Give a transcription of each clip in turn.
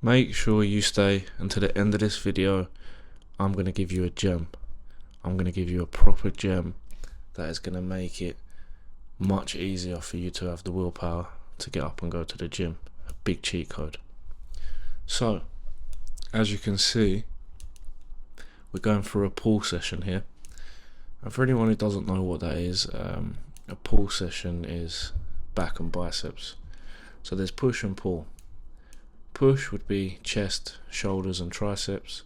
Make sure you stay until the end of this video. I'm going to give you a gem. I'm going to give you a proper gem that is going to make it much easier for you to have the willpower to get up and go to the gym. A big cheat code. So, as you can see, we're going through a pull session here. And for anyone who doesn't know what that is, a pull session is back and biceps. So there's push and pull. Push would be chest, shoulders and triceps.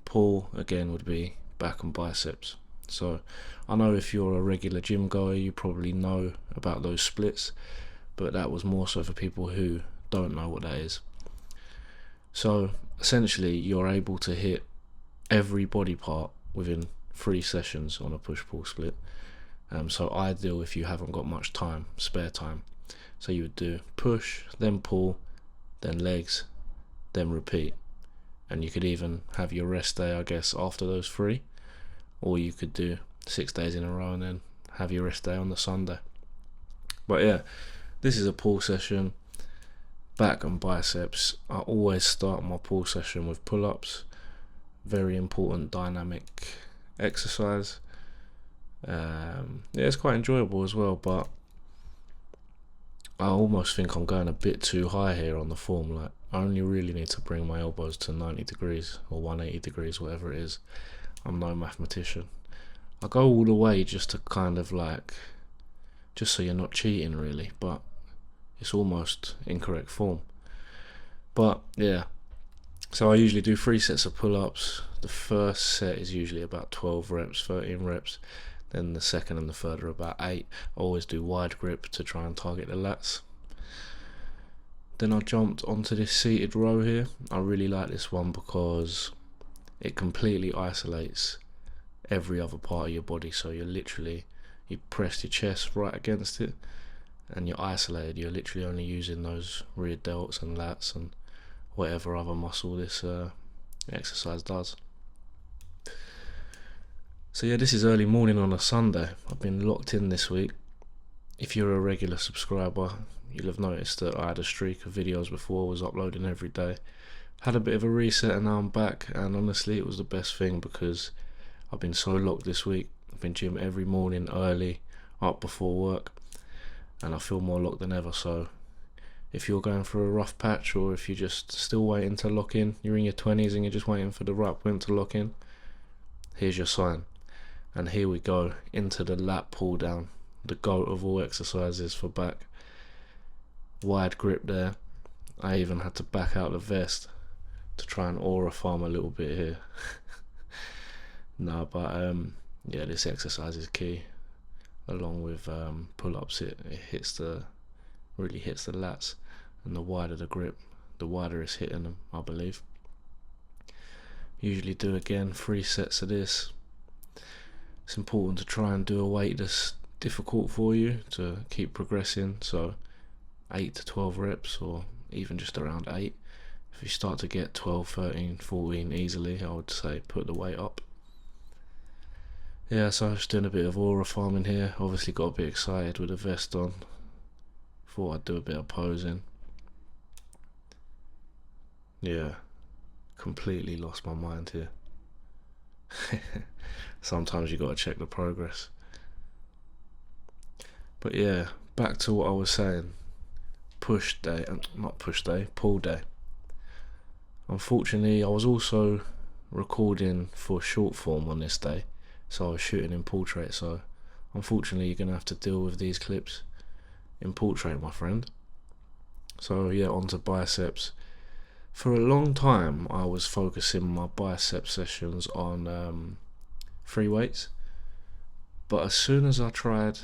Pull again would be back and biceps. So I know if you're a regular gym goer, you probably know about those splits, but that was more so for people who don't know what that is. So essentially you're able to hit every body part within 3 sessions on a push-pull split. So ideal if you haven't got much time, spare time. So you would do push, then pull, then legs, then repeat. And you could even have your rest day, I guess, after those 3. Or you could do 6 days in a row and then have your rest day on the Sunday. But yeah, this is a pull session, back and biceps. I always start my pull session with pull-ups. Very important dynamic exercise. Yeah, it's quite enjoyable as well, but I almost think I'm going a bit too high here on the form. Like, I only really need to bring my elbows to 90 degrees or 180 degrees, whatever it is. I'm no mathematician. I go all the way just to kind of like, just so you're not cheating really, but it's almost incorrect form. But yeah, so I usually do 3 sets of pull-ups. The first set is usually about 12 reps, 13 reps. Then the second and the third are about 8. I always do wide grip to try and target the lats. Then I jumped onto this seated row here. I really like this one because it completely isolates every other part of your body. So you're literally, you press your chest right against it and you're isolated. You're literally only using those rear delts and lats and whatever other muscle this exercise does. So yeah, this is early morning on a Sunday. I've been locked in this week. If you're a regular subscriber, you'll have noticed that I had a streak of videos before, I was uploading every day. Had a bit of a reset and now I'm back, and honestly it was the best thing because I've been so locked this week. I've been gym every morning early, up before work, and I feel more locked than ever. So if you're going through a rough patch, or if you're just still waiting to lock in, you're in your 20s and you're just waiting for the right point to lock in, here's your sign. And here we go into the lat pull down, the goat of all exercises for back. Wide grip there. I even had to back out the vest to try and aura farm a little bit here. No, but yeah, this exercise is key. Along with pull-ups, it really hits the lats, and the wider the grip, the wider it's hitting them, I believe. Usually do again 3 sets of this. It's important to try and do a weight that's difficult for you to keep progressing, so 8 to 12 reps, or even just around 8. If you start to get 12, 13, 14 easily, I would say put the weight up. Yeah, so I was doing a bit of aura farming here. Obviously got a bit excited with the vest on. Thought I'd do a bit of posing. Yeah, completely lost my mind here. Sometimes you gotta check the progress. But yeah, back to what I was saying. Pull day. Unfortunately, I was also recording for short form on this day, so I was shooting in portrait. So unfortunately, you're gonna have to deal with these clips in portrait, my friend. So yeah, on to biceps. For a long time, I was focusing my bicep sessions on free weights, but as soon as I tried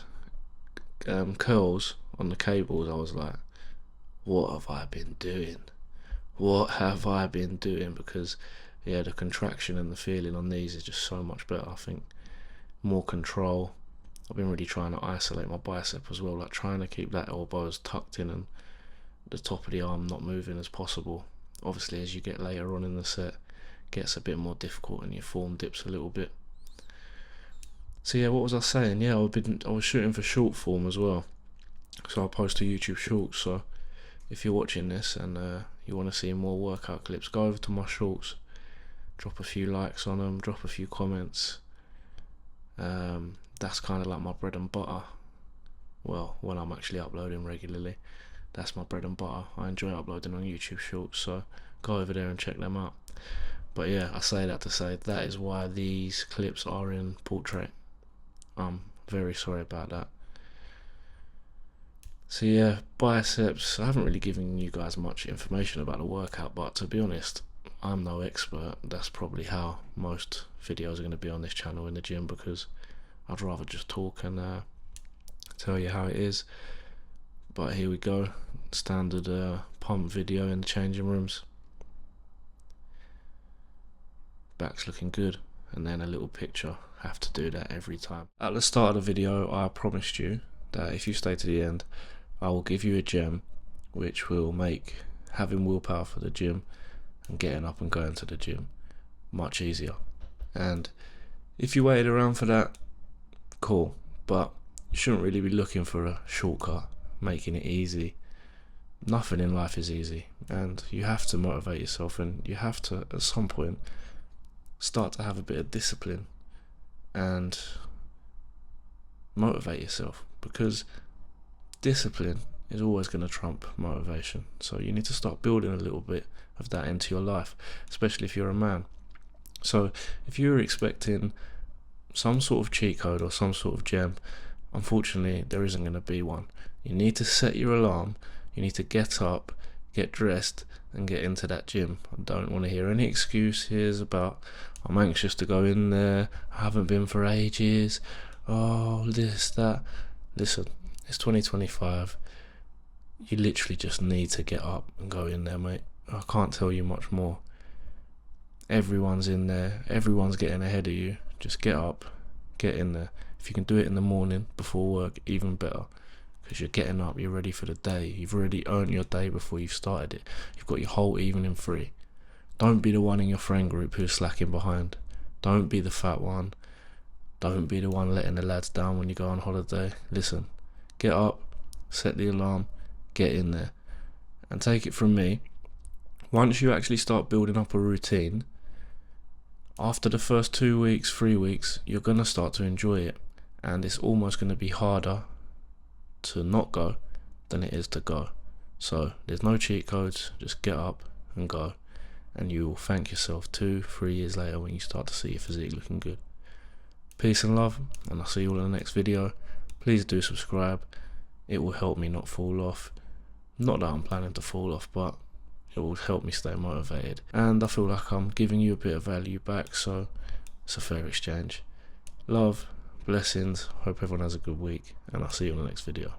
curls on the cables, I was like, what have I been doing? What have I been doing? Because yeah, the contraction and the feeling on these is just so much better. I think more control. I've been really trying to isolate my bicep as well, like trying to keep that elbow as tucked in and the top of the arm not moving as possible. Obviously, as you get later on in the set, it gets a bit more difficult and your form dips a little bit. So yeah, what was I saying? Yeah, I was shooting for short form as well. So I'll post to YouTube Shorts. So if you're watching this and you want to see more workout clips, go over to my shorts, drop a few likes on them, drop a few comments. That's kind of like my bread and butter. Well, when I'm actually uploading regularly, that's my bread and butter. I enjoy uploading on YouTube Shorts, so go over there and check them out. But yeah, I say that to say that is why these clips are in portrait. I'm very sorry about that. So yeah, biceps, I haven't really given you guys much information about the workout, but to be honest, I'm no expert. That's probably how most videos are going to be on this channel in the gym, because I'd rather just talk and tell you how it is. But here we go, standard pump video in the changing rooms. Back's looking good, and then a little picture. Have to do that every time. At the start of the video, I promised you that if you stay to the end, I will give you a gem which will make having willpower for the gym and getting up and going to the gym much easier. And if you waited around for that, cool, but you shouldn't really be looking for a shortcut, making it easy. Nothing in life is easy, and you have to motivate yourself, and you have to at some point start to have a bit of discipline and motivate yourself, because discipline is always going to trump motivation. So you need to start building a little bit of that into your life, especially if you're a man. So if you're expecting some sort of cheat code or some sort of gem, unfortunately there isn't going to be one. You need to set your alarm, you need to get up, get dressed and get into that gym. I don't want to hear any excuses about I'm anxious to go in there, I haven't been for ages, oh this, that. Listen, it's 2025, you literally just need to get up and go in there, mate. I can't tell you much more. Everyone's in there, everyone's getting ahead of you. Just get up, get in there. If you can do it in the morning before work, even better, because you're getting up, you're ready for the day. You've already earned your day before you've started it. You've got your whole evening free. Don't be the one in your friend group who's slacking behind. Don't be the fat one. Don't be the one letting the lads down when you go on holiday. Listen, get up, set the alarm, get in there. And take it from me, once you actually start building up a routine, after the first 2 weeks, 3 weeks, you're going to start to enjoy it. And it's almost going to be harder to not go than it is to go. So there's no cheat codes, just get up and go. And you will thank yourself 2-3 years later when you start to see your physique looking good. Peace and love, and I'll see you all in the next video. Please do subscribe, it will help me not fall off. Not that I'm planning to fall off, but it will help me stay motivated. And I feel like I'm giving you a bit of value back, so it's a fair exchange. Love, blessings, hope everyone has a good week, and I'll see you in the next video.